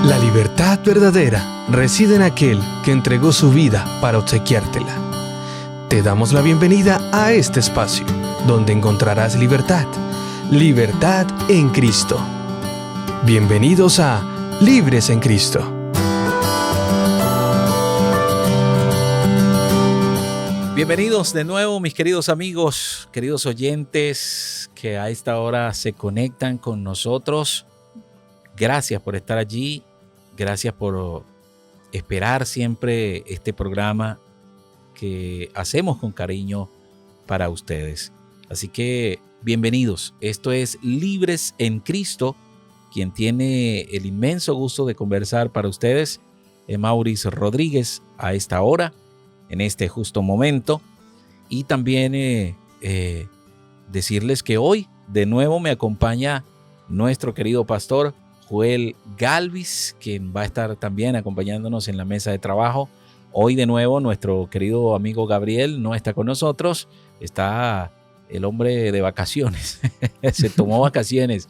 La libertad verdadera reside en aquel que entregó su vida para obsequiártela. Te damos la bienvenida a este espacio, donde encontrarás libertad, libertad en Cristo. Bienvenidos a Libres en Cristo. Bienvenidos de nuevo, mis queridos amigos, queridos oyentes que a esta hora se conectan con nosotros. Gracias por estar allí, gracias por esperar siempre este programa que hacemos con cariño para ustedes. Así que bienvenidos, esto es Libres en Cristo. Quien tiene el inmenso gusto de conversar para ustedes es Mauricio Rodríguez a esta hora, en este justo momento. Y también decirles que hoy de nuevo me acompaña nuestro querido pastor Joel Galvis, quien va a estar también acompañándonos en la mesa de trabajo. Hoy de nuevo nuestro querido amigo Gabriel no está con nosotros, está el hombre de vacaciones, se tomó vacaciones.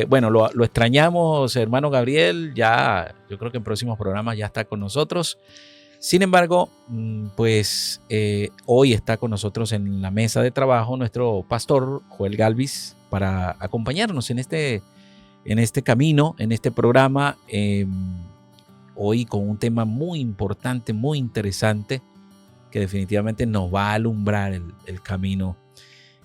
Bueno, lo extrañamos, hermano Gabriel, ya yo creo que en próximos programas ya está con nosotros. Sin embargo, pues hoy está con nosotros en la mesa de trabajo nuestro pastor Joel Galvis para acompañarnos en este camino, en este programa, hoy con un tema muy importante, muy interesante, que definitivamente nos va a alumbrar el camino.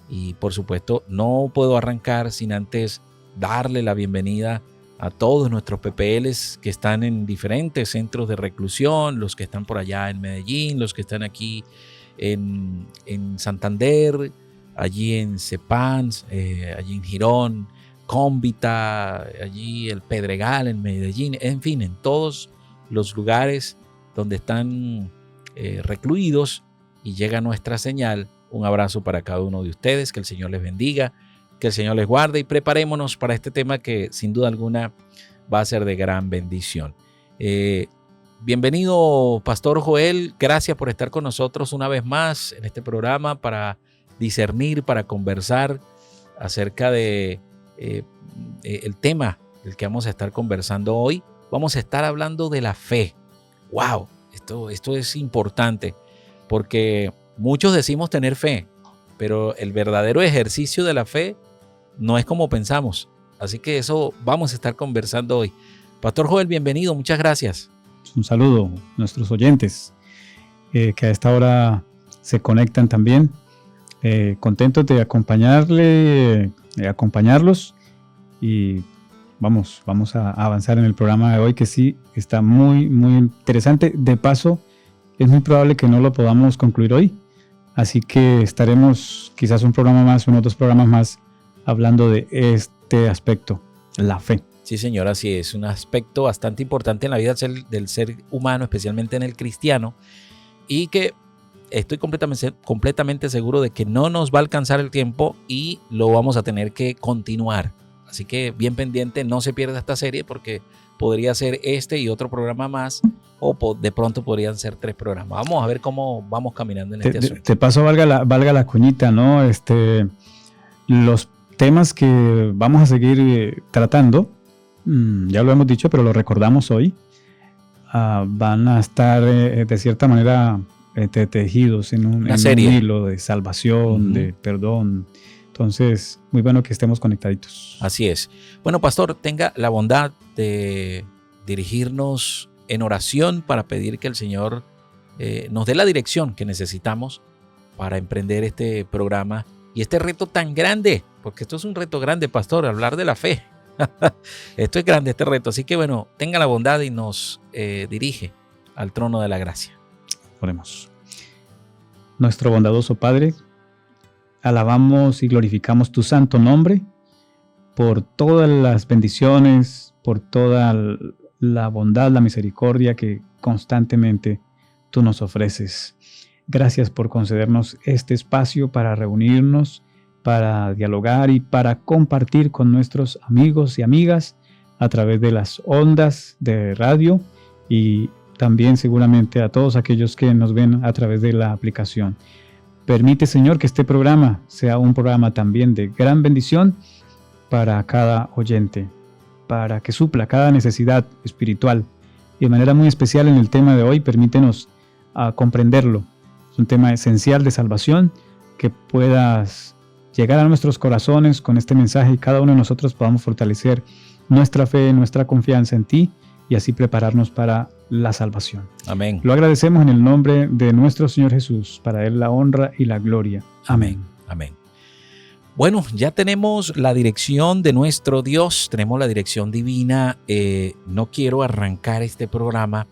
Y por supuesto, no puedo arrancar sin antes darle la bienvenida a todos nuestros PPLs que están en diferentes centros de reclusión, los que están por allá en Medellín, los que están aquí en Santander, allí en Cepán, allí en Girón, Cómbita, allí el Pedregal en Medellín, en fin, en todos los lugares donde están recluidos y llega nuestra señal. Un abrazo para cada uno de ustedes, que el Señor les bendiga, que el Señor les guarde y preparémonos para este tema que sin duda alguna va a ser de gran bendición. Bienvenido, Pastor Joel, gracias por estar con nosotros una vez más en este programa para discernir, para conversar acerca de el tema del que vamos a estar conversando hoy. Vamos a estar hablando de la fe. ¡Wow! Esto es importante porque muchos decimos tener fe, pero el verdadero ejercicio de la fe no es como pensamos. Así que eso vamos a estar conversando hoy. Pastor Joel, bienvenido, muchas gracias. Un saludo a nuestros oyentes que a esta hora se conectan también. Contentos de acompañarlos y vamos a avanzar en el programa de hoy, que sí está muy, muy interesante. De paso, es muy probable que no lo podamos concluir hoy. Así que estaremos quizás unos 2 programas más hablando de este aspecto, la fe. Sí, señor, así es. Un aspecto bastante importante en la vida del ser humano, especialmente en el cristiano, y que estoy completamente seguro de que no nos va a alcanzar el tiempo y lo vamos a tener que continuar. Así que bien pendiente, no se pierda esta serie porque podría ser este y otro programa más, o de pronto podrían ser 3 programas. Vamos a ver cómo vamos caminando en este asunto. Te paso, valga la cuñita, ¿no? Los temas que vamos a seguir tratando, ya lo hemos dicho, pero lo recordamos hoy, van a estar de cierta manera tejidos en un hilo de salvación, de perdón. Entonces, muy bueno que estemos conectaditos. Así es. Bueno, pastor, tenga la bondad de dirigirnos en oración para pedir que el Señor nos dé la dirección que necesitamos para emprender este programa y este reto tan grande, porque esto es un reto grande, pastor, hablar de la fe. Esto es grande, este reto. Así que bueno, tenga la bondad y nos dirige al trono de la gracia. Oremos. Nuestro bondadoso Padre, alabamos y glorificamos tu santo nombre por todas las bendiciones, por toda la bondad, la misericordia que constantemente tú nos ofreces. Gracias por concedernos este espacio para reunirnos, para dialogar y para compartir con nuestros amigos y amigas a través de las ondas de radio y también seguramente a todos aquellos que nos ven a través de la aplicación. Permite, Señor, que este programa sea un programa también de gran bendición para cada oyente. para que supla cada necesidad espiritual. Y de manera muy especial en el tema de hoy, permítenos comprenderlo. Es un tema esencial de salvación, que puedas llegar a nuestros corazones con este mensaje y cada uno de nosotros podamos fortalecer nuestra fe, nuestra confianza en ti y así prepararnos para la salvación. Amén. Lo agradecemos en el nombre de nuestro Señor Jesús, para Él la honra y la gloria. Amén. Amén. Bueno, ya tenemos la dirección de nuestro Dios, tenemos la dirección divina. No quiero arrancar este programa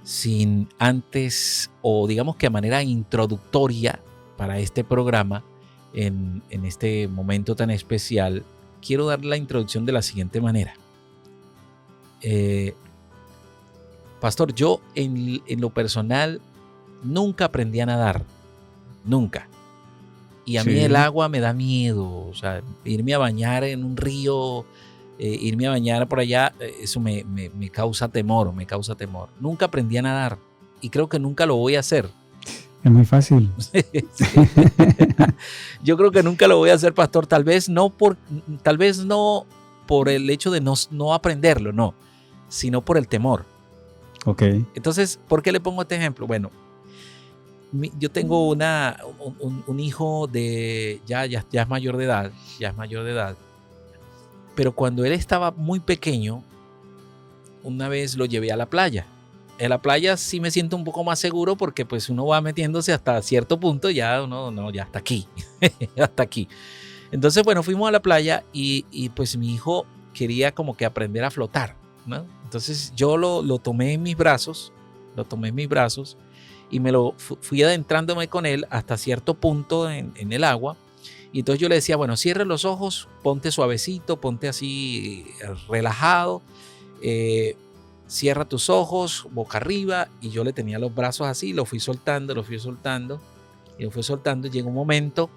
sin antes, o digamos que a manera introductoria para este programa, en este momento tan especial, quiero dar la introducción de la siguiente manera. Pastor, yo en lo personal nunca aprendí a nadar, nunca. Y a mí el agua me da miedo, o sea, irme a bañar en un río, irme a bañar por allá, eso me causa temor, Nunca aprendí a nadar y creo que nunca lo voy a hacer. Es muy fácil. Yo creo que nunca lo voy a hacer, pastor, tal vez no por el hecho de no aprenderlo, no, sino por el temor. Ok. Entonces, ¿por qué le pongo este ejemplo? Bueno, yo tengo un hijo de ya es mayor de edad, pero cuando él estaba muy pequeño, una vez lo llevé a la playa. En la playa sí me siento un poco más seguro porque pues uno va metiéndose hasta cierto punto, ya ya hasta aquí, hasta aquí. Entonces, bueno, fuimos a la playa y pues mi hijo quería como que aprender a flotar, ¿no? Entonces yo lo tomé en mis brazos, y me lo fui adentrándome con él hasta cierto punto en el agua. Y entonces yo le decía, bueno, cierre los ojos, ponte suavecito, ponte así relajado, cierra tus ojos, boca arriba. Y yo le tenía los brazos así, lo fui soltando. Y llegó un momento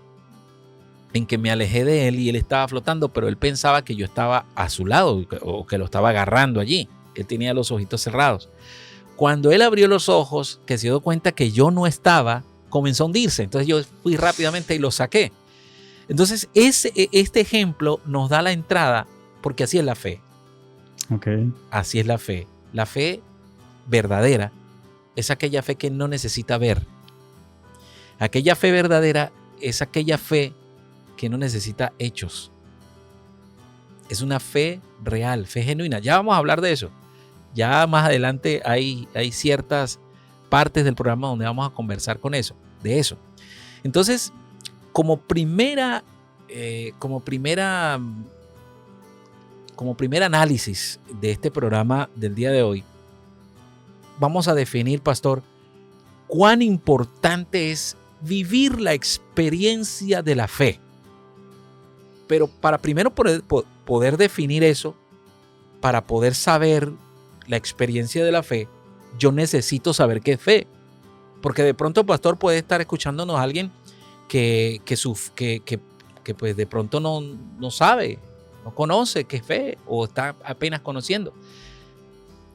en que me alejé de él y él estaba flotando, pero él pensaba que yo estaba a su lado o que lo estaba agarrando allí. Él tenía los ojitos cerrados. Cuando él abrió los ojos, que se dio cuenta que yo no estaba, comenzó a hundirse. Entonces yo fui rápidamente y lo saqué. Entonces este ejemplo nos da la entrada, porque así es la fe. Okay. Así es la fe. La fe verdadera es aquella fe que no necesita ver. Aquella fe verdadera es aquella fe que no necesita hechos. Es una fe real, fe genuina. Ya vamos a hablar de eso. Ya más adelante hay ciertas partes del programa donde vamos a conversar de eso. Entonces, como primer análisis de este programa del día de hoy, vamos a definir, pastor, cuán importante es vivir la experiencia de la fe. Pero para primero poder definir eso, para poder saber la experiencia de la fe, yo necesito saber qué es fe. Porque de pronto, pastor, puede estar escuchándonos alguien que pues de pronto no sabe, no conoce qué es fe o está apenas conociendo.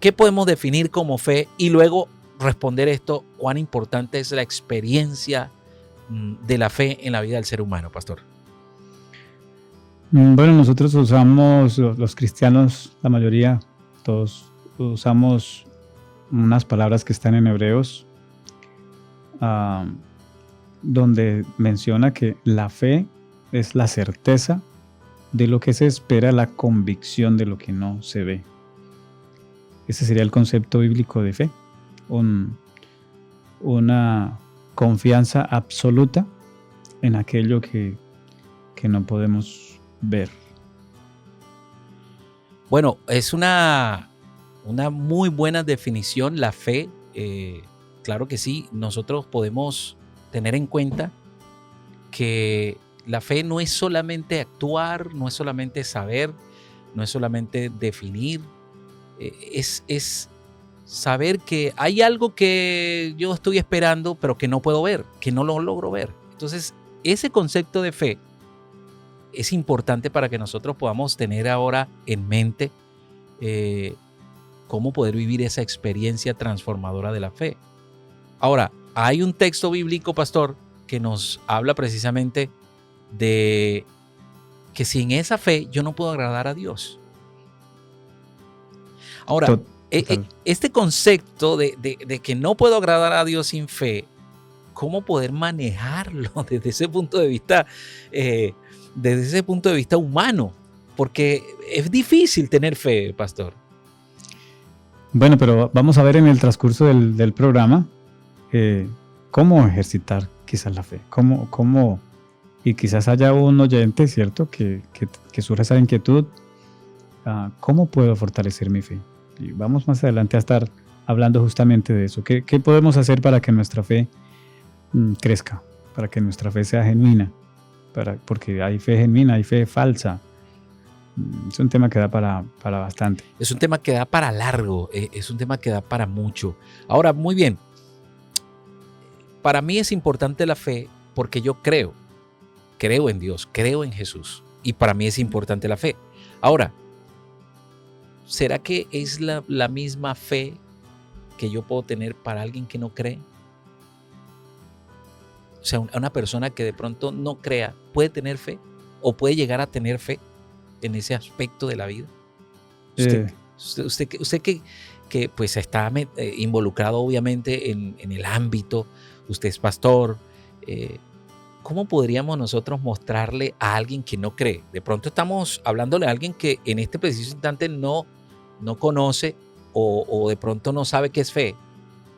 ¿Qué podemos definir como fe? Y luego responder esto, cuán importante es la experiencia de la fe en la vida del ser humano, pastor. Bueno, nosotros usamos, los cristianos, la mayoría, todos usamos unas palabras que están en Hebreos, donde menciona que la fe es la certeza de lo que se espera, la convicción de lo que no se ve. Ese sería el concepto bíblico de fe, una confianza absoluta en aquello que no podemos ver. Bueno, es una muy buena definición, la fe. Claro que sí, nosotros podemos tener en cuenta que la fe no es solamente actuar, no es solamente saber, no es solamente definir, es saber que hay algo que yo estoy esperando, pero que no puedo ver, que no lo logro ver. Entonces, ese concepto de fe es importante para que nosotros podamos tener ahora en mente cómo poder vivir esa experiencia transformadora de la fe. Ahora, hay un texto bíblico, pastor, que nos habla precisamente de que sin esa fe yo no puedo agradar a Dios. Ahora, este concepto de que no puedo agradar a Dios sin fe, ¿cómo poder manejarlo desde ese punto de vista, humano? Porque es difícil tener fe, pastor. Bueno, pero vamos a ver en el transcurso del programa cómo ejercitar quizás la fe, y quizás haya un oyente, ¿cierto?, que surja esa inquietud, ¿cómo puedo fortalecer mi fe? Y vamos más adelante a estar hablando justamente de eso. ¿Qué podemos hacer para que nuestra fe crezca, para que nuestra fe sea genuina? Porque hay fe genuina, hay fe falsa. Es un tema que da para bastante. Es un tema que da para largo, es un tema que da para mucho. Ahora, muy bien, para mí es importante la fe porque yo creo en Dios, creo en Jesús, y para mí es importante la fe. Ahora, ¿será que es la misma fe que yo puedo tener para alguien que no cree? O sea, una persona que de pronto no crea, ¿puede tener fe? ¿O puede llegar a tener fe en ese aspecto de la vida? Usted que pues está involucrado obviamente en el ámbito, usted es pastor, ¿cómo podríamos nosotros mostrarle a alguien que no cree? De pronto estamos hablándole a alguien que en este preciso instante no conoce o de pronto no sabe qué es fe.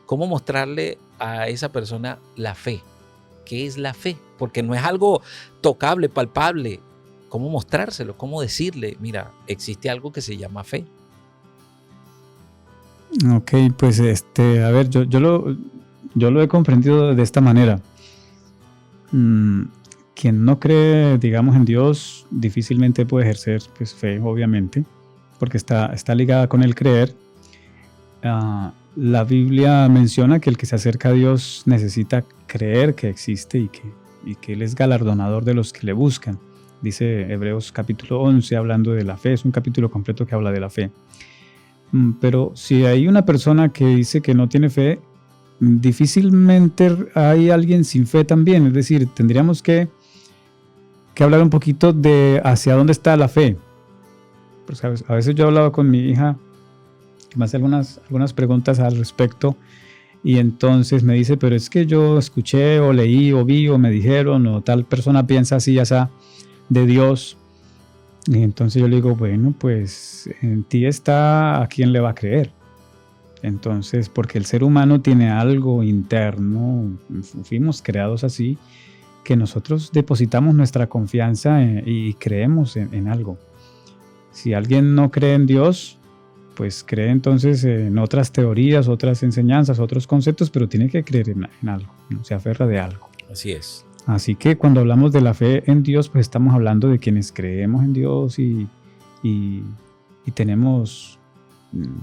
¿Cómo mostrarle a esa persona la fe? ¿Qué es la fe? Porque no es algo tocable, palpable. ¿Cómo mostrárselo? ¿Cómo decirle, mira, existe algo que se llama fe? Ok, pues a ver, yo lo he comprendido de esta manera. Quien no cree, digamos, en Dios, difícilmente puede ejercer pues, fe, obviamente, porque está ligada con el creer. La Biblia menciona que el que se acerca a Dios necesita creer que existe y que Él es galardonador de los que le buscan. Dice Hebreos capítulo 11, hablando de la fe. Es un capítulo completo que habla de la fe. Pero si hay una persona que dice que no tiene fe, difícilmente hay alguien sin fe también. Es decir, tendríamos que hablar un poquito de hacia dónde está la fe. Pues a veces yo he hablado con mi hija, que me hace algunas preguntas al respecto, y entonces me dice, pero es que yo escuché o leí o vi o me dijeron o tal persona piensa así, ya sea de Dios. Y entonces yo le digo, bueno, pues en ti está a quién le va a creer. Entonces, porque el ser humano tiene algo interno, fuimos creados así, que nosotros depositamos nuestra confianza y creemos en algo. Si alguien no cree en Dios, pues cree entonces en otras teorías, otras enseñanzas, otros conceptos, pero tiene que creer en algo, ¿no? Se aferra de algo. Así es. Así que cuando hablamos de la fe en Dios, pues estamos hablando de quienes creemos en Dios y tenemos,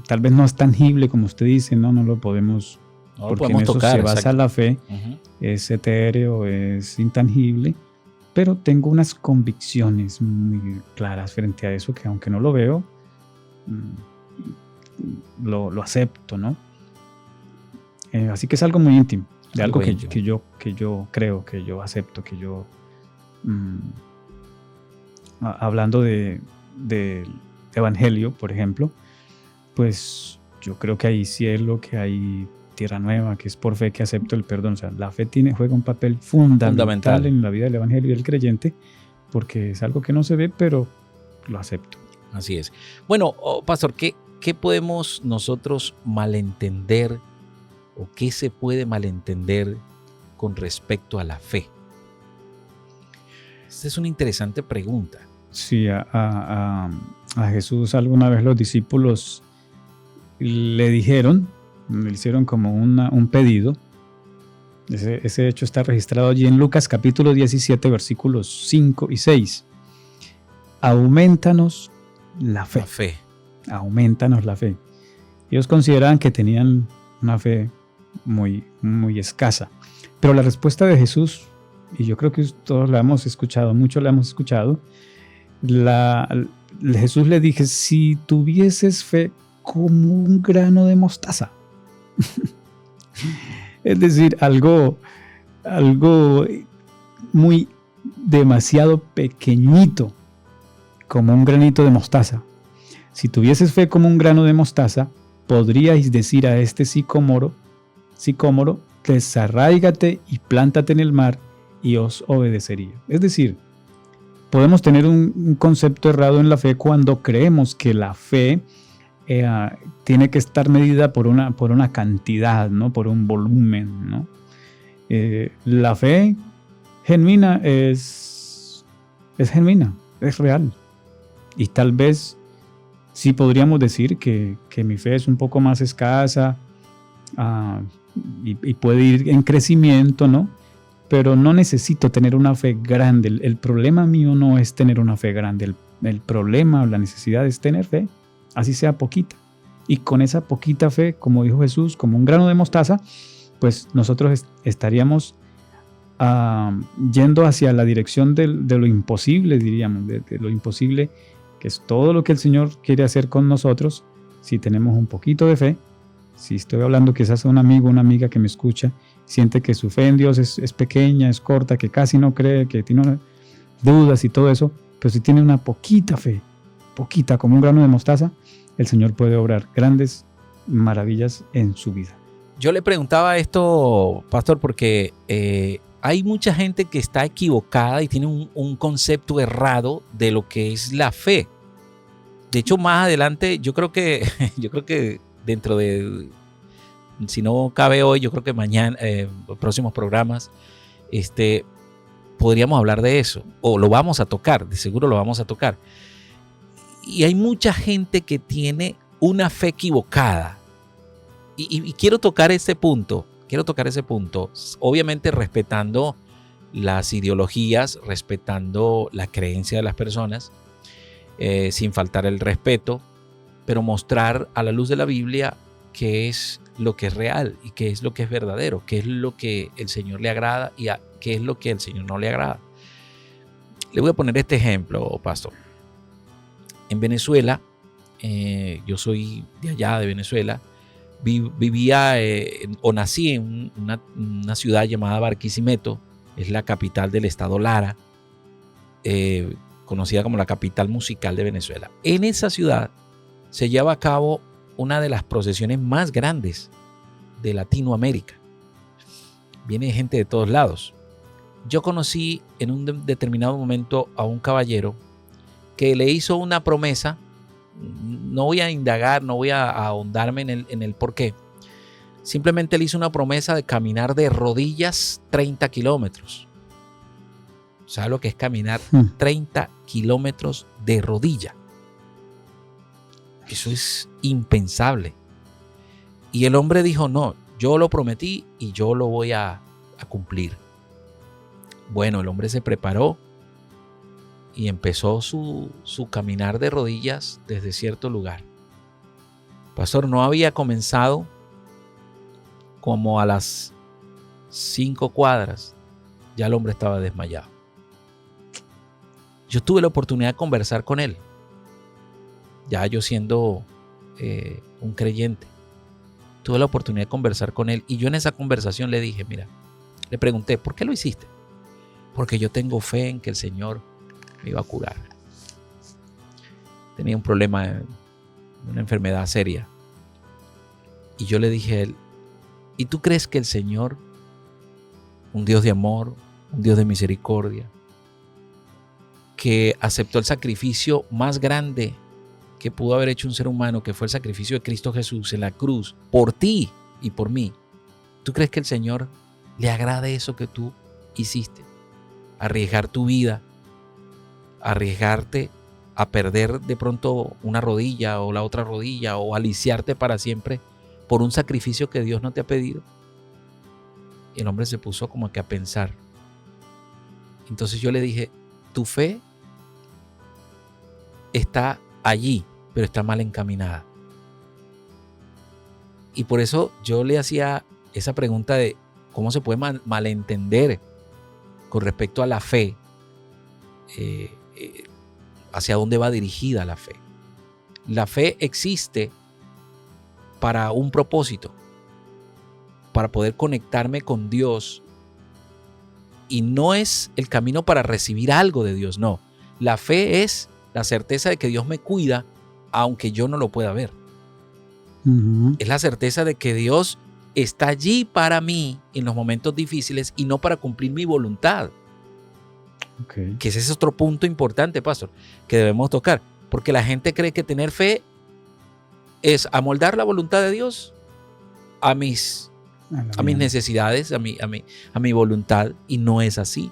tal vez no es tangible como usted dice, no lo podemos, no porque lo podemos en eso tocar, se basa la fe, es etéreo, es intangible, pero tengo unas convicciones muy claras frente a eso que aunque no lo veo, lo acepto, ¿no? Así que es algo muy íntimo. De algo que yo creo, que yo acepto, que yo hablando del Evangelio, por ejemplo, pues yo creo que hay cielo, que hay tierra nueva, que es por fe que acepto el perdón. O sea, la fe juega un papel fundamental en la vida del Evangelio y del creyente, porque es algo que no se ve, pero lo acepto. Así es. Bueno, pastor, ¿qué podemos nosotros malentender o qué se puede malentender con respecto a la fe? Esta es una interesante pregunta. Sí, a Jesús alguna vez los discípulos le hicieron como un pedido. Ese hecho está registrado allí en Lucas capítulo 17, versículos 5 y 6. Aumentanos la fe. Aumentanos la fe. Ellos consideraban que tenían una fe muy, muy escasa. Pero la respuesta de Jesús, y yo creo que todos la hemos escuchado, muchos la hemos escuchado, Jesús le dije, si tuvieses fe como un grano de mostaza. Es decir, algo muy demasiado pequeñito, como un granito de mostaza. Si tuvieses fe como un grano de mostaza, podríais decir a este sicómoro, desarráigate y plántate en el mar, y os obedecería. Es decir, podemos tener un concepto errado en la fe cuando creemos que la fe tiene que estar medida por una cantidad, ¿no? Por un volumen, ¿no? La fe genuina es genuina, es real. Y tal vez sí podríamos decir que mi fe es un poco más escasa y puede ir en crecimiento, ¿no? Pero no necesito tener una fe grande. El problema mío no es tener una fe grande. El problema o la necesidad es tener fe, así sea poquita. Y con esa poquita fe, como dijo Jesús, como un grano de mostaza, pues nosotros estaríamos yendo hacia la dirección de lo imposible, diríamos, de lo imposible, que es todo lo que el Señor quiere hacer con nosotros si tenemos un poquito de fe. Si estoy hablando quizás a un amigo, una amiga que me escucha, siente que su fe en Dios es pequeña, es corta, que casi no cree, que tiene dudas y todo eso, pero si tiene una poquita fe, poquita, como un grano de mostaza, el Señor puede obrar grandes maravillas en su vida. Yo le preguntaba esto, pastor, porque hay mucha gente que está equivocada y tiene un concepto errado de lo que es la fe. De hecho, más adelante, yo creo que dentro de, si no cabe hoy, yo creo que mañana, próximos programas, podríamos hablar de eso, o lo vamos a tocar, de seguro lo vamos a tocar. Y hay mucha gente que tiene una fe equivocada. Y quiero tocar ese punto, obviamente respetando las ideologías, respetando la creencia de las personas, sin faltar el respeto, pero mostrar a la luz de la Biblia qué es lo que es real y qué es lo que es verdadero, qué es lo que el Señor le agrada y qué es lo que el Señor no le agrada. Le voy a poner este ejemplo, pastor. En Venezuela, yo soy de allá, de Venezuela, vivía o nací en una ciudad llamada Barquisimeto, es la capital del estado Lara, conocida como la capital musical de Venezuela. En esa ciudad se lleva a cabo una de las procesiones más grandes de Latinoamérica. Viene gente de todos lados. Yo conocí en un determinado momento a un caballero que le hizo una promesa. No voy a indagar, no voy a ahondarme en el por qué. Simplemente le hizo una promesa de caminar de rodillas 30 kilómetros. ¿Sabe lo que es caminar 30 kilómetros de rodilla? Eso es impensable. Y el hombre dijo, no, yo lo prometí y yo lo voy a cumplir. Bueno, el hombre se preparó y empezó su caminar de rodillas desde cierto lugar. Pastor, no había comenzado como a las 5 cuadras, ya el hombre estaba desmayado. Yo tuve la oportunidad de conversar con él, ya yo siendo un creyente. Tuve la oportunidad de conversar con él y yo en esa conversación le dije, mira, le pregunté, ¿por qué lo hiciste? Porque yo tengo fe en que el Señor me iba a curar. Tenía un problema, una enfermedad seria. Y yo le dije a él, ¿y tú crees que el Señor, un Dios de amor, un Dios de misericordia, que aceptó el sacrificio más grande que pudo haber hecho un ser humano, que fue el sacrificio de Cristo Jesús en la cruz, por ti y por mí, ¿tú crees que el Señor le agrade eso que tú hiciste? Arriesgar tu vida, arriesgarte a perder de pronto una rodilla o la otra rodilla o a lisiarte para siempre por un sacrificio que Dios no te ha pedido. Y el hombre se puso como que a pensar. Entonces yo le dije, tu fe está allí, pero está mal encaminada. Y por eso yo le hacía esa pregunta de cómo se puede malentender con respecto a la fe, hacia dónde va dirigida la fe. La fe existe para un propósito, para poder conectarme con Dios, y no es el camino para recibir algo de Dios, no. La fe es la certeza de que Dios me cuida aunque yo no lo pueda ver. Ujú. Es la certeza de que Dios está allí para mí en los momentos difíciles y no para cumplir mi voluntad. Ok. Que ese es otro punto importante, pastor, que debemos tocar. Porque la gente cree que tener fe es amoldar la voluntad de Dios a mis necesidades, a mi voluntad, y no es así.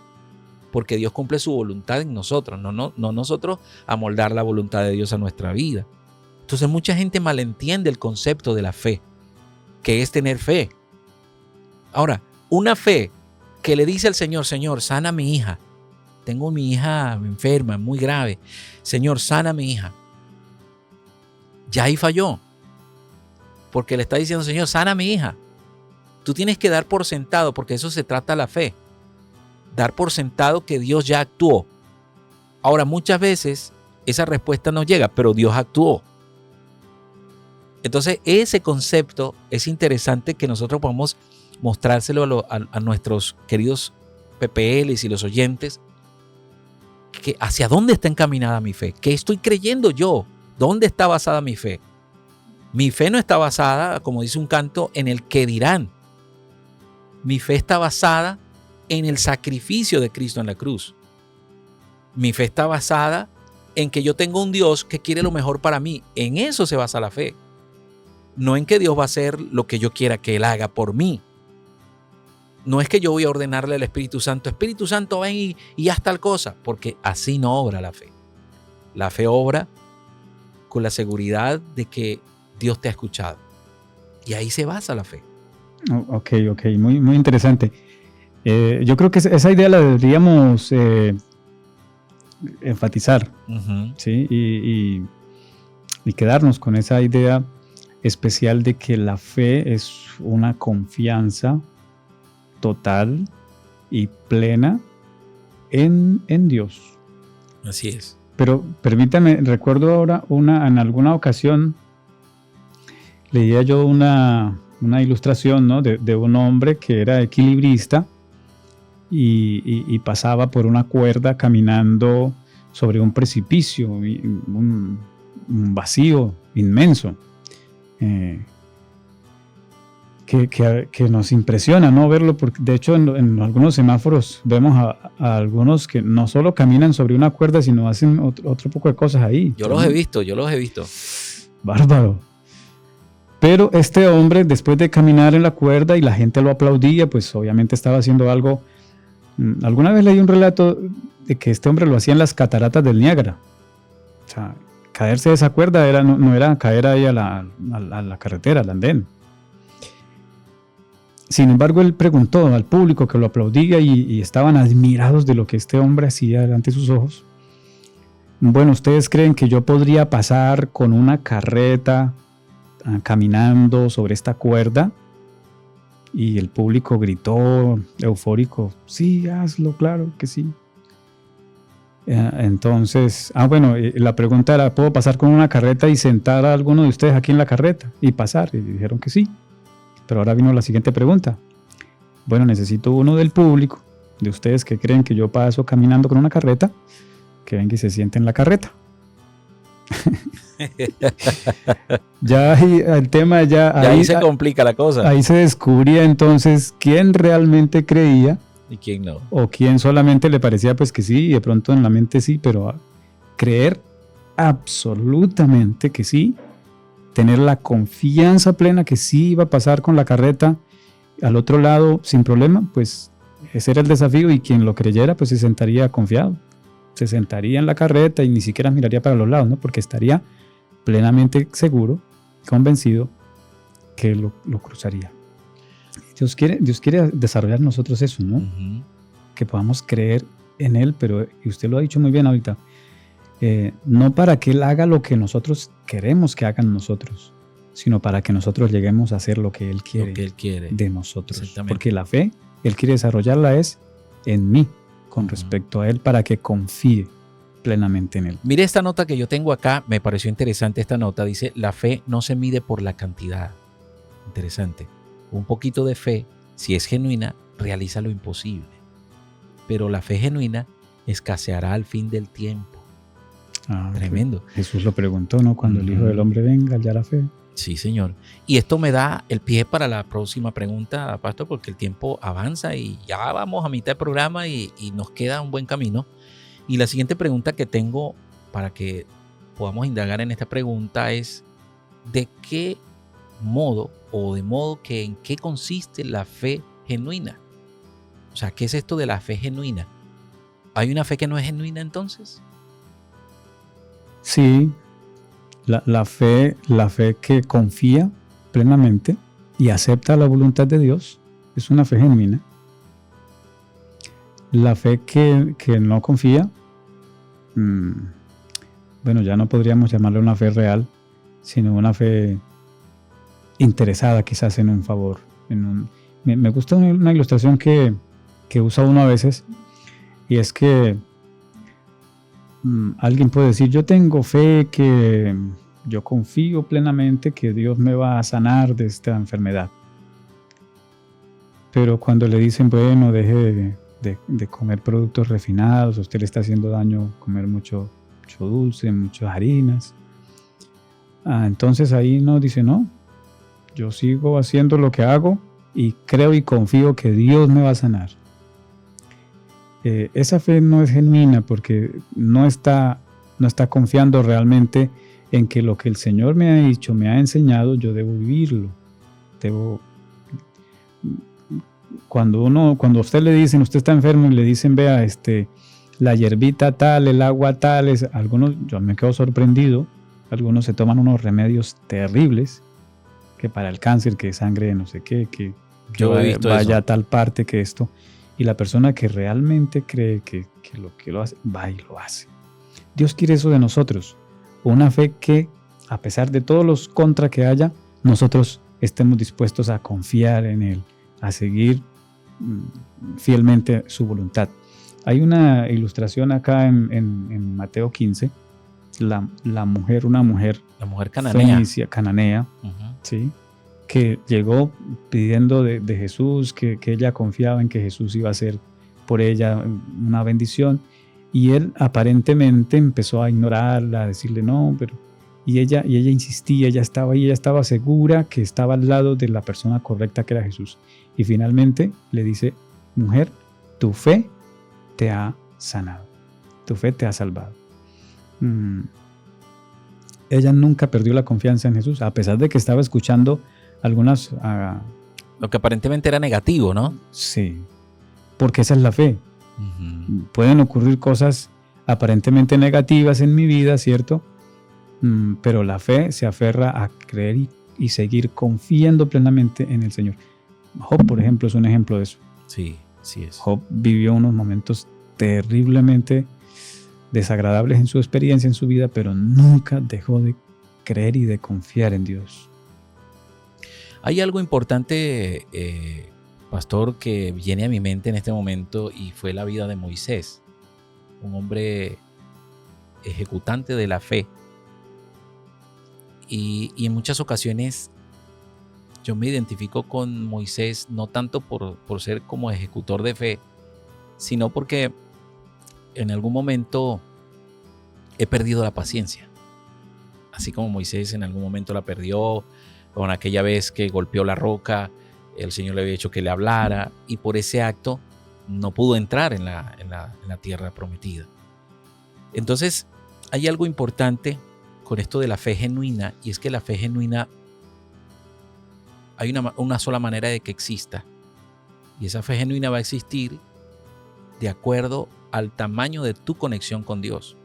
Porque Dios cumple su voluntad en nosotros, no nosotros amoldar la voluntad de Dios a nuestra vida. Entonces mucha gente malentiende el concepto de la fe, que es tener fe. Ahora, una fe que le dice al Señor, Señor, sana a mi hija. Tengo mi hija enferma, muy grave. Señor, sana a mi hija. Ya ahí falló. Porque le está diciendo, Señor, sana a mi hija. Tú tienes que dar por sentado, porque eso se trata la fe. Dar por sentado que Dios ya actuó. Ahora, muchas veces esa respuesta no llega, pero Dios actuó. Entonces, ese concepto es interesante que nosotros podamos mostrárselo a nuestros queridos PPLs y los oyentes, que hacia dónde está encaminada mi fe, qué estoy creyendo yo, dónde está basada mi fe. Mi fe no está basada, como dice un canto, en el qué dirán. Mi fe está basada en el sacrificio de Cristo en la cruz. Mi fe está basada en que yo tengo un Dios que quiere lo mejor para mí. En eso se basa la fe. No en que Dios va a hacer lo que yo quiera que Él haga por mí. No es que yo voy a ordenarle al Espíritu Santo, ven y haz tal cosa, porque así no obra la fe. La fe obra con la seguridad de que Dios te ha escuchado. Y ahí se basa la fe. Ok, muy, muy interesante. Yo creo que esa idea la deberíamos enfatizar, Uh-huh. ¿sí? Y quedarnos con esa idea especial de que la fe es una confianza total y plena en Dios. Así es. Pero permítame, recuerdo ahora en alguna ocasión leía yo una ilustración, ¿no? de un hombre que era equilibrista y pasaba por una cuerda caminando sobre un precipicio, un vacío inmenso. Que nos impresiona, ¿no? Verlo, porque de hecho en algunos semáforos vemos a algunos que no solo caminan sobre una cuerda, sino hacen otro poco de cosas ahí. Yo los he visto. Bárbaro. Pero este hombre, después de caminar en la cuerda y la gente lo aplaudía, pues obviamente estaba haciendo algo. Alguna vez leí un relato de que este hombre lo hacía en las cataratas del Niágara. O sea, caerse de esa cuerda no era caer ahí a la carretera, al andén. Sin embargo, él preguntó al público que lo aplaudía y estaban admirados de lo que este hombre hacía delante de sus ojos. Bueno, ¿ustedes creen que yo podría pasar con una carreta caminando sobre esta cuerda? Y el público gritó eufórico, sí, hazlo, claro que sí. Entonces, la pregunta era, ¿puedo pasar con una carreta y sentar a alguno de ustedes aquí en la carreta y pasar? Y dijeron que sí. Pero ahora vino la siguiente pregunta. Bueno, necesito uno del público, de ustedes que creen que yo paso caminando con una carreta, que venga y se siente en la carreta. Ya ahí, el tema ahí se complica la cosa. Ahí se descubría entonces quién realmente creía y quién no. O quién solamente le parecía pues que sí, y de pronto en la mente sí, pero creer absolutamente que sí, tener la confianza plena que sí iba a pasar con la carreta al otro lado sin problema, pues ese era el desafío, y quien lo creyera pues se sentaría confiado, se sentaría en la carreta y ni siquiera miraría para los lados, ¿no? Porque estaría plenamente seguro, convencido que lo cruzaría. Dios quiere desarrollar en nosotros eso, ¿no? Uh-huh. Que podamos creer en Él, pero, y usted lo ha dicho muy bien ahorita, no para que Él haga lo que nosotros queremos que hagan nosotros, sino para que nosotros lleguemos a hacer lo que Él quiere de nosotros. Porque la fe, Él quiere desarrollarla es en mí, con respecto a Él, para que confíe plenamente en Él. Mire esta nota que yo tengo acá, me pareció interesante esta nota, dice, la fe no se mide por la cantidad. Interesante. Un poquito de fe, si es genuina, realiza lo imposible. Pero la fe genuina escaseará al fin del tiempo. Tremendo. Jesús lo preguntó, ¿no? Cuando el Hijo del Hombre venga, ya la fe. Sí, Señor. Y esto me da el pie para la próxima pregunta, Pastor, porque el tiempo avanza y ya vamos a mitad del programa y nos queda un buen camino. Y la siguiente pregunta que tengo para que podamos indagar en esta pregunta es: ¿de qué modo o de modo que en qué consiste la fe genuina? O sea, ¿qué es esto de la fe genuina? ¿Hay una fe que no es genuina entonces? Sí, la fe que confía plenamente y acepta la voluntad de Dios es una fe genuina. La fe que no confía, bueno, ya no podríamos llamarle una fe real, sino una fe interesada quizás en un favor. Me gusta una ilustración que usa uno a veces, y es que alguien puede decir: yo tengo fe, que yo confío plenamente que Dios me va a sanar de esta enfermedad. Pero cuando le dicen: bueno, deje de comer productos refinados, a usted le está haciendo daño comer mucho dulce, muchas harinas, entonces ahí no dice: no, yo sigo haciendo lo que hago y creo y confío que Dios me va a sanar. Esa fe no es genuina, porque no está confiando realmente en que lo que el Señor me ha dicho, me ha enseñado, yo debo vivirlo. Cuando a usted le dicen, usted está enfermo, y le dicen: vea, la hierbita tal, el agua tal, algunos, yo me quedo sorprendido, algunos se toman unos remedios terribles, que para el cáncer, que sangre no sé qué, que yo he visto vaya eso. a tal parte, que esto. Y la persona que realmente cree que lo hace, va y lo hace. Dios quiere eso de nosotros. Una fe que, a pesar de todos los contras que haya, nosotros estemos dispuestos a confiar en Él, a seguir fielmente su voluntad. Hay una ilustración acá en Mateo 15, una mujer cananea, fenicia, cananea, ¿sí?, que llegó pidiendo de Jesús, que ella confiaba en que Jesús iba a hacer por ella una bendición, y él aparentemente empezó a ignorarla, a decirle no, pero y ella insistía, ella estaba segura que estaba al lado de la persona correcta, que era Jesús, y finalmente le dice: mujer, tu fe te ha sanado, tu fe te ha salvado. Ella nunca perdió la confianza en Jesús, a pesar de que estaba escuchando algunas... lo que aparentemente era negativo, ¿no? Sí, porque esa es la fe. Pueden ocurrir cosas aparentemente negativas en mi vida, ¿cierto? Pero la fe se aferra a creer y seguir confiando plenamente en el Señor. Job, por ejemplo, es un ejemplo de eso. Sí, sí es. Job vivió unos momentos terriblemente desagradables en su experiencia, en su vida, pero nunca dejó de creer y de confiar en Dios. Hay algo importante, Pastor, que viene a mi mente en este momento, y fue la vida de Moisés, un hombre ejecutante de la fe. Y en muchas ocasiones yo me identifico con Moisés, no tanto por ser como ejecutor de fe, sino porque en algún momento he perdido la paciencia. Así como Moisés en algún momento la perdió, con aquella vez que golpeó la roca, el Señor le había dicho que le hablara, y por ese acto no pudo entrar en la tierra prometida. Entonces, hay algo importante con esto de la fe genuina, y es que la fe genuina, hay una sola manera de que exista, y esa fe genuina va a existir de acuerdo al tamaño de tu conexión con Dios.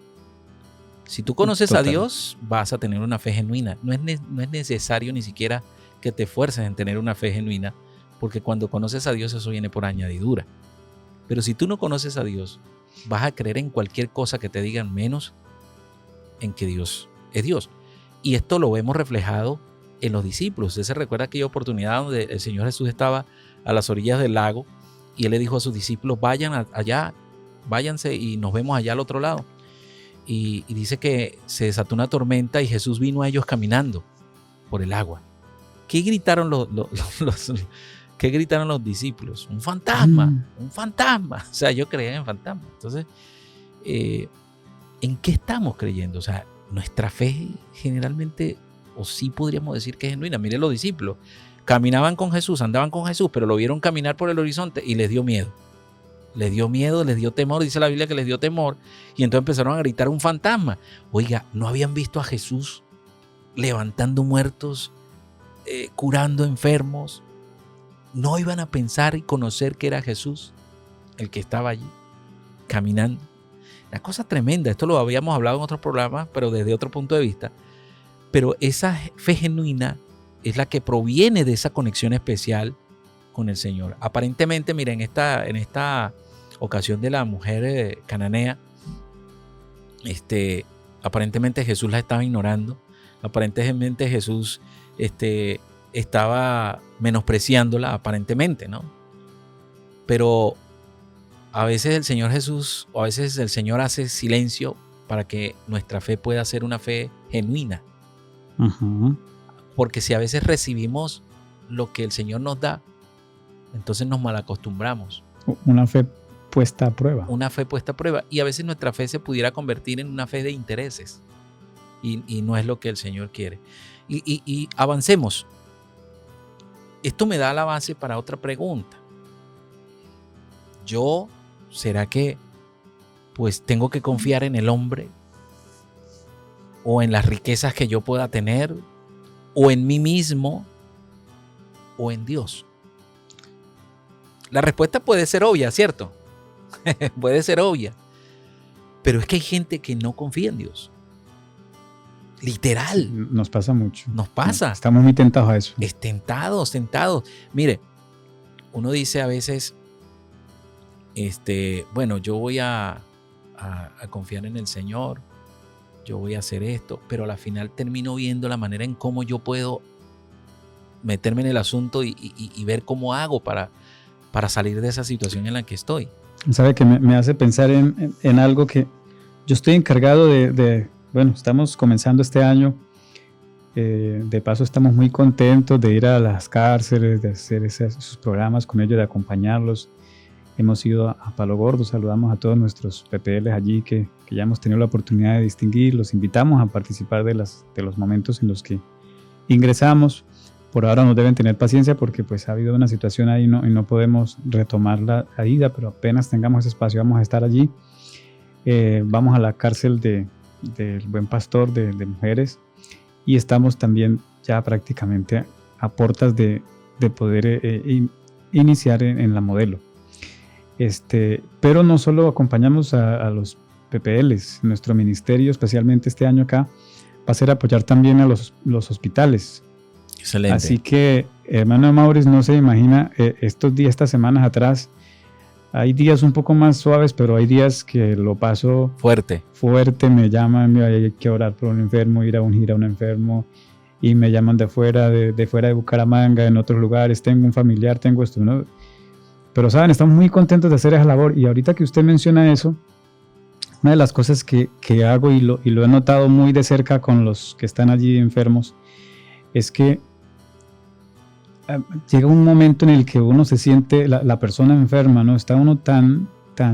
Si tú conoces a Dios, vas a tener una fe genuina. No es necesario ni siquiera que te esfuerces en tener una fe genuina, porque cuando conoces a Dios, eso viene por añadidura. Pero si tú no conoces a Dios, vas a creer en cualquier cosa que te digan, menos en que Dios es Dios. Y esto lo vemos reflejado en los discípulos. Usted se recuerda aquella oportunidad donde el Señor Jesús estaba a las orillas del lago y Él le dijo a sus discípulos: vayan allá, váyanse y nos vemos allá al otro lado. Y dice que se desató una tormenta y Jesús vino a ellos caminando por el agua. ¿Qué gritaron ¿qué gritaron los discípulos? ¡Un fantasma! ¡Un fantasma! O sea, ellos creían en fantasmas. Entonces, ¿en qué estamos creyendo? O sea, nuestra fe generalmente, o sí podríamos decir que es genuina. Mire, los discípulos caminaban con Jesús, andaban con Jesús, pero lo vieron caminar por el horizonte y les dio miedo. Les dio miedo, les dio temor, dice la Biblia que les dio temor, y entonces empezaron a gritar un fantasma. Oiga, ¿no habían visto a Jesús levantando muertos, curando enfermos? ¿No iban a pensar y conocer que era Jesús el que estaba allí, caminando? Una cosa tremenda, esto lo habíamos hablado en otros programas, pero desde otro punto de vista. Pero esa fe genuina es la que proviene de esa conexión especial con el Señor. Aparentemente, mira, en esta ocasión de la mujer cananea, aparentemente Jesús la estaba ignorando, aparentemente Jesús estaba menospreciándola, aparentemente, ¿no? Pero a veces el Señor Jesús, o a veces el Señor hace silencio para que nuestra fe pueda ser una fe genuina. Uh-huh. Porque si a veces recibimos lo que el Señor nos da, entonces nos malacostumbramos. Una fe puesta a prueba. Una fe puesta a prueba. Y a veces nuestra fe se pudiera convertir en una fe de intereses. Y no es lo que el Señor quiere. Y avancemos. Esto me da la base para otra pregunta. ¿Será que pues tengo que confiar en el hombre? ¿O en las riquezas que yo pueda tener? ¿O en mí mismo? ¿O en Dios? La respuesta puede ser obvia, ¿cierto? Puede ser obvia. Pero es que hay gente que no confía en Dios. Literal. Nos pasa mucho. Nos pasa. Estamos muy tentados a eso. Tentados. Mire, uno dice a veces, bueno, yo voy a confiar en el Señor, yo voy a hacer esto, pero al final termino viendo la manera en cómo yo puedo meterme en el asunto y ver cómo hago para salir de esa situación en la que estoy. ¿Sabe que me hace pensar en algo que yo estoy encargado bueno, estamos comenzando este año, de paso estamos muy contentos de ir a las cárceles, de hacer esos programas con ellos, de acompañarlos. Hemos ido a Palo Gordo, saludamos a todos nuestros PPLs allí que ya hemos tenido la oportunidad de distinguir, los invitamos a participar de los momentos en los que ingresamos. Por ahora nos deben tener paciencia porque pues ha habido una situación ahí y no podemos retomar la ida, pero apenas tengamos ese espacio vamos a estar allí. Vamos a la cárcel del Buen Pastor de mujeres y estamos también ya prácticamente a puertas de poder iniciar en la Modelo. Pero no solo acompañamos a los PPLs, nuestro ministerio, especialmente este año acá, va a ser apoyar también a los hospitales. Excelente. Así que, hermano Maurice, no se imagina, estas semanas atrás, hay días un poco más suaves, pero hay días que lo paso fuerte, me llaman, hay que orar por un enfermo, ir a ungir a un enfermo, y me llaman de fuera de Bucaramanga, en otros lugares, tengo un familiar, tengo esto, ¿no? Pero saben, estamos muy contentos de hacer esa labor, y ahorita que usted menciona eso, una de las cosas que hago y lo he notado muy de cerca con los que están allí enfermos, es que llega un momento en el que uno se siente, la persona enferma, ¿no? Está uno tan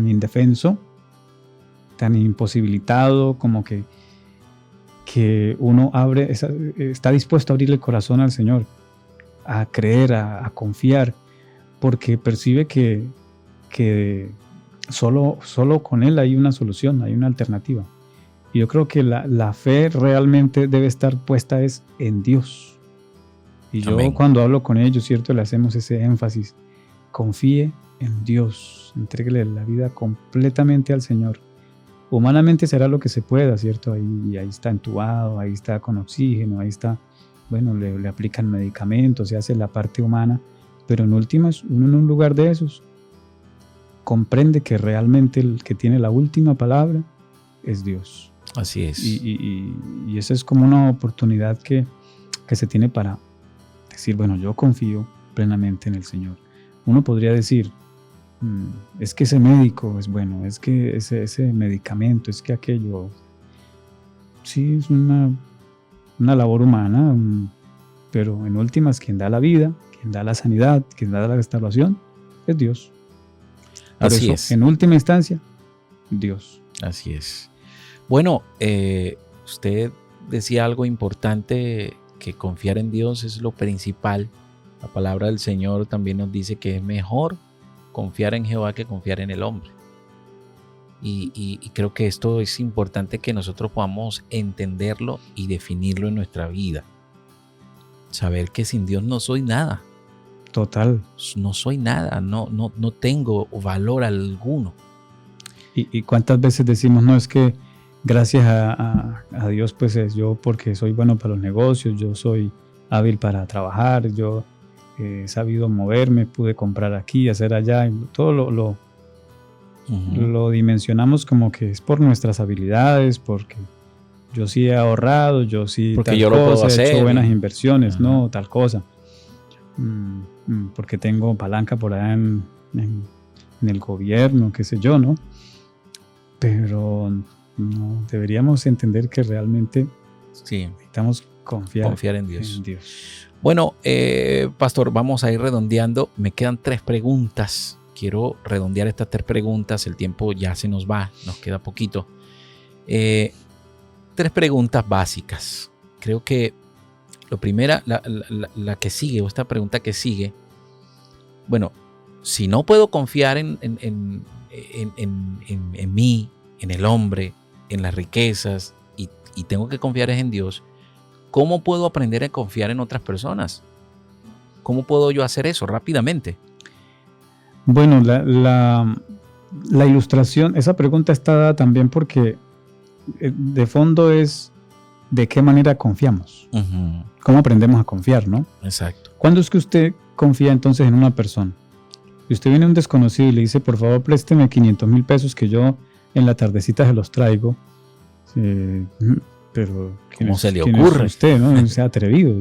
indefenso, tan imposibilitado, como que uno está dispuesto a abrir el corazón al Señor, a creer, a confiar, porque percibe que solo con Él hay una solución, hay una alternativa. Y yo creo que la fe realmente debe estar puesta es en Dios. Y yo Amén. Cuando hablo con ellos, ¿cierto? Le hacemos ese énfasis. Confíe en Dios. Entréguele la vida completamente al Señor. Humanamente será lo que se pueda, ¿cierto? Ahí está entubado, ahí está con oxígeno, ahí está, bueno, le aplican medicamentos, se hace la parte humana. Pero en últimas, uno en un lugar de esos comprende que realmente el que tiene la última palabra es Dios. Así es. Y esa es como una oportunidad que se tiene para decir, bueno, yo confío plenamente en el Señor. Uno podría decir, es que ese médico es bueno, es que ese medicamento, es que aquello. Sí, es una labor humana, pero en últimas quien da la vida, quien da la sanidad, quien da la restauración, es Dios. Por Así eso, es. en última instancia, Dios. Así es. Bueno, usted decía algo importante, que confiar en Dios es lo principal. La palabra del Señor también nos dice que es mejor confiar en Jehová que confiar en el hombre. Y creo que esto es importante que nosotros podamos entenderlo y definirlo en nuestra vida. Saber que sin Dios no soy nada. Total. No soy nada, no tengo valor alguno. Y cuántas veces decimos, no, es que gracias a Dios, pues es yo porque soy bueno para los negocios, yo soy hábil para trabajar, yo he sabido moverme, pude comprar aquí, hacer allá, y todo lo dimensionamos como que es por nuestras habilidades, porque yo sí he ahorrado, yo sí porque tal yo lo puedo cosa, he hacer, hecho buenas inversiones, no, tal cosa. Porque tengo palanca por allá en el gobierno, qué sé yo, ¿no? Pero no, deberíamos entender que realmente necesitamos confiar en Dios. Bueno, pastor, vamos a ir redondeando. Me quedan 3 preguntas. Quiero redondear estas 3 preguntas. El tiempo ya se nos va, nos queda poquito. 3 preguntas básicas. Creo que lo primera, la que sigue, o esta pregunta que sigue, bueno, si no puedo confiar en mí, en el hombre, en las riquezas, y tengo que confiar en Dios, ¿cómo puedo aprender a confiar en otras personas? ¿Cómo puedo yo hacer eso rápidamente? Bueno, la ilustración, esa pregunta está dada también porque de fondo es de qué manera confiamos. ¿Cómo aprendemos a confiar, no? Exacto. ¿Cuándo es que usted confía entonces en una persona? Y usted viene a un desconocido y le dice, por favor, présteme 500,000 pesos que yo en la tardecita se los traigo. Pero ¿cómo se le ocurre? Es usted, ¿no? No sea atrevido.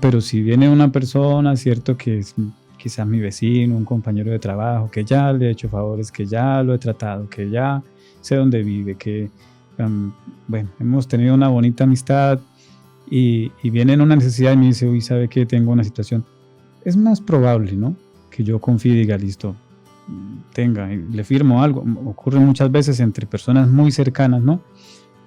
Pero si viene una persona, cierto, que es quizás mi vecino, un compañero de trabajo, que ya le he hecho favores, que ya lo he tratado, que ya sé dónde vive, que bueno, hemos tenido una bonita amistad y viene en una necesidad y me dice, uy, ¿sabe qué? Tengo una situación. Es más probable, ¿no? Que yo confíe y diga, listo, tenga, y le firmo algo. Ocurre muchas veces entre personas muy cercanas, ¿no?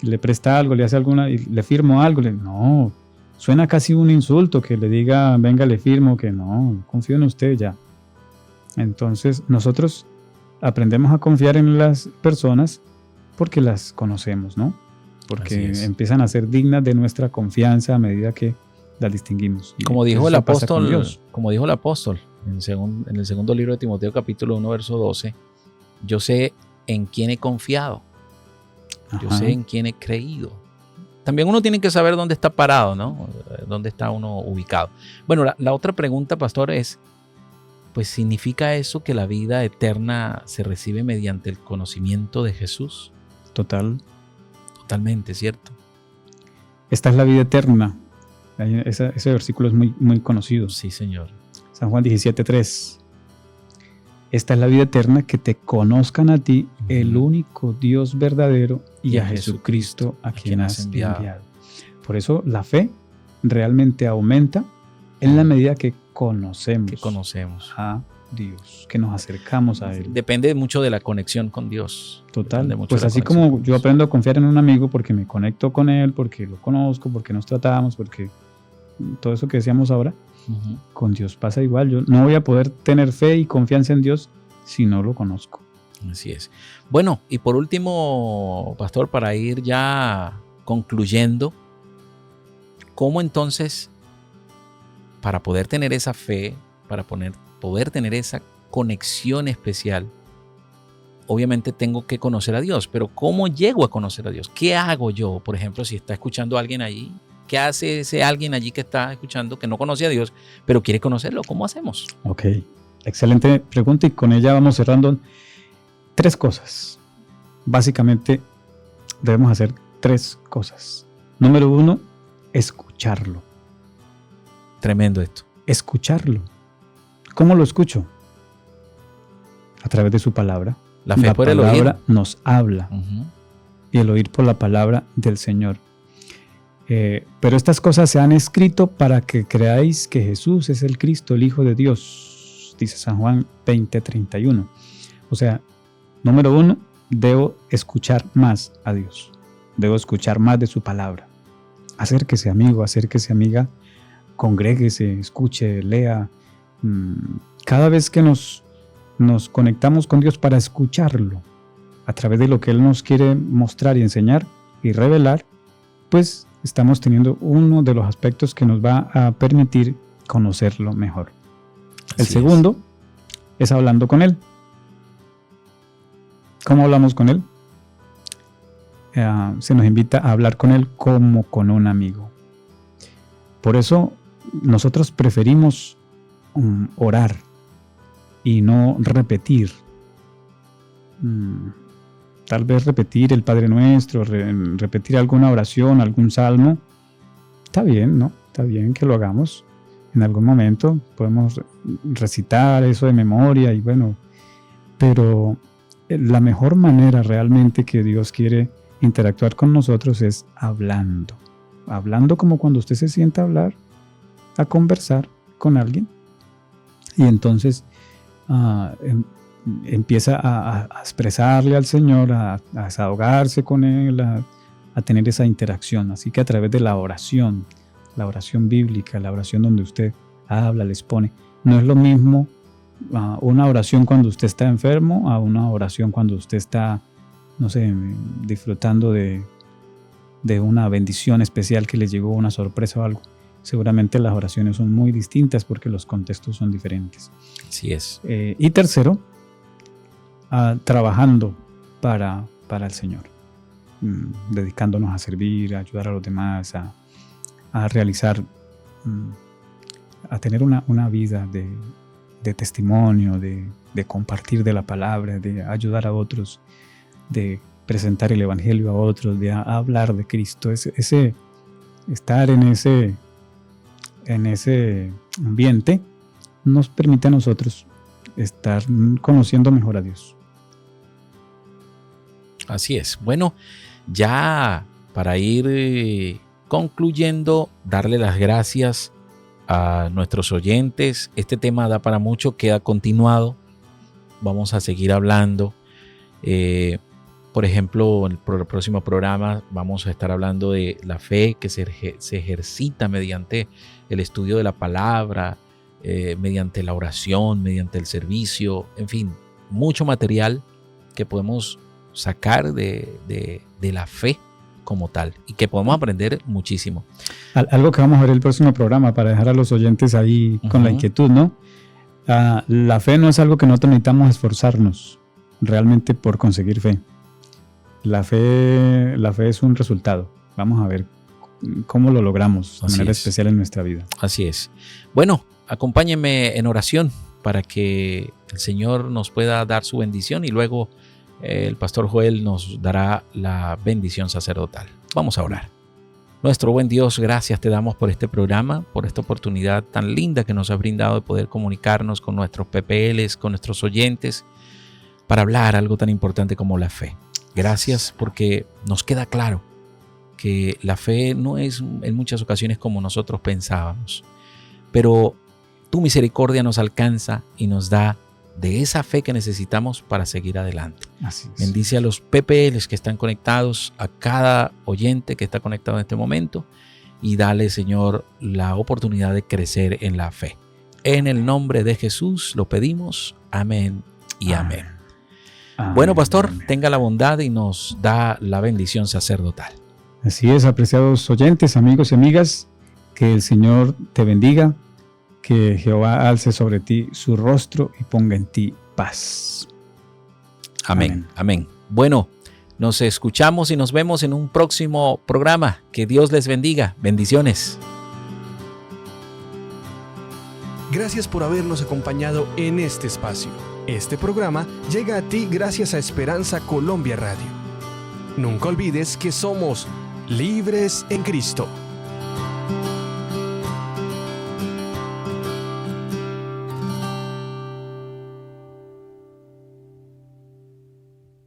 Le presta algo, le hace alguna, y le firmo algo. No, suena casi un insulto que le diga, venga, le firmo, que no, confío en usted ya. Entonces, nosotros aprendemos a confiar en las personas porque las conocemos, ¿no? Porque empiezan a ser dignas de nuestra confianza a medida que las distinguimos. Como dijo el apóstol, en el segundo libro de Timoteo, capítulo 1, verso 12, yo sé en quién he confiado, yo sé en quién he creído. También uno tiene que saber dónde está parado, ¿no? Dónde está uno ubicado. Bueno, la otra pregunta, pastor, es, pues, ¿significa eso que la vida eterna se recibe mediante el conocimiento de Jesús? Totalmente, ¿cierto? Esta es la vida eterna. Ese versículo es muy, muy conocido. Sí, Señor. San Juan 17:3. Esta es la vida eterna, que te conozcan a ti, el único Dios verdadero, y a Jesucristo, a quien has enviado. Por eso la fe realmente aumenta en la medida que conocemos a Dios, que nos acercamos a Él. Depende mucho de la conexión con Dios. Total. Pues así como yo aprendo a confiar en un amigo porque me conecto con él, porque lo conozco, porque nos tratamos, porque todo eso que decíamos ahora, con Dios pasa igual. Yo no voy a poder tener fe y confianza en Dios si no lo conozco. Así es. Bueno, y por último, pastor, para ir ya concluyendo, ¿cómo entonces, para poder tener esa fe, para poder tener esa conexión especial, obviamente tengo que conocer a Dios, pero ¿cómo llego a conocer a Dios? ¿Qué hago yo? Por ejemplo, si está escuchando a alguien allí, ¿qué hace ese alguien allí que está escuchando, que no conoce a Dios, pero quiere conocerlo? ¿Cómo hacemos? Ok, excelente pregunta, y con ella vamos cerrando 3 cosas. Básicamente debemos hacer 3 cosas. Número 1, escucharlo. Tremendo esto. Escucharlo. ¿Cómo lo escucho? A través de su palabra. La fe por el oír. La palabra nos habla. Y el oír por la palabra del Señor. Pero estas cosas se han escrito para que creáis que Jesús es el Cristo, el Hijo de Dios, dice San Juan 20:31. O sea, número 1, debo escuchar más a Dios. Debo escuchar más de su palabra. Acérquese, amigo, acérquese, amiga. Congréguese, escuche, lea. Cada vez que nos conectamos con Dios para escucharlo, a través de lo que Él nos quiere mostrar y enseñar y revelar, pues estamos teniendo uno de los aspectos que nos va a permitir conocerlo mejor. El segundo es hablando con Él. ¿Cómo hablamos con Él? Se nos invita a hablar con Él como con un amigo. Por eso nosotros preferimos orar y no repetir. Tal vez repetir el Padre Nuestro, repetir alguna oración, algún salmo. Está bien, ¿no? Está bien que lo hagamos. En algún momento podemos recitar eso de memoria y bueno, pero la mejor manera realmente que Dios quiere interactuar con nosotros es hablando. Hablando como cuando usted se sienta a hablar, a conversar con alguien. Y entonces empieza a expresarle al Señor, a desahogarse con Él, a tener esa interacción. Así que a través de la oración bíblica, la oración donde usted habla, les pone, no es lo mismo una oración cuando usted está enfermo a una oración cuando usted está, no sé, disfrutando de una bendición especial que le llegó, una sorpresa o algo. Seguramente las oraciones son muy distintas porque los contextos son diferentes. Así es. Y tercero, trabajando para el Señor, dedicándonos a servir, a ayudar a los demás, a realizar, a tener una vida de testimonio, de compartir de la palabra, de ayudar a otros, de presentar el evangelio a otros, de hablar de Cristo. Ese estar en ese ambiente nos permite a nosotros estar conociendo mejor a Dios. Así es. Bueno, ya para ir concluyendo, darle las gracias a nuestros oyentes. Este tema da para mucho, queda continuado. Vamos a seguir hablando. Por ejemplo, en el próximo programa vamos a estar hablando de la fe que se ejercita mediante el estudio de la palabra, mediante la oración, mediante el servicio, en fin, mucho material que podemos sacar de la fe como tal y que podemos aprender muchísimo. Algo que vamos a ver el próximo programa para dejar a los oyentes ahí con la inquietud, ¿no? La fe no es algo que nosotros necesitamos esforzarnos realmente por conseguir fe. La fe es un resultado. Vamos a ver cómo lo logramos de manera especial en nuestra vida. Así es. Bueno, acompáñenme en oración para que el Señor nos pueda dar su bendición y luego el pastor Joel nos dará la bendición sacerdotal. Vamos a orar. Nuestro buen Dios, gracias te damos por este programa, por esta oportunidad tan linda que nos has brindado de poder comunicarnos con nuestros PPLs, con nuestros oyentes, para hablar algo tan importante como la fe. Gracias porque nos queda claro que la fe no es en muchas ocasiones como nosotros pensábamos, pero tu misericordia nos alcanza y nos da de esa fe que necesitamos para seguir adelante. Así es. Bendice a los PPLs que están conectados, a cada oyente que está conectado en este momento y dale, Señor, la oportunidad de crecer en la fe. En el nombre de Jesús lo pedimos. Amén y amén. Bueno, pastor, tenga la bondad y nos da la bendición sacerdotal. Así es, apreciados oyentes, amigos y amigas, que el Señor te bendiga, que Jehová alce sobre ti su rostro y ponga en ti paz. Amén, amén. Bueno, nos escuchamos y nos vemos en un próximo programa. Que Dios les bendiga. Bendiciones. Gracias por habernos acompañado en este espacio. Este programa llega a ti gracias a Esperanza Colombia Radio. Nunca olvides que somos libres en Cristo.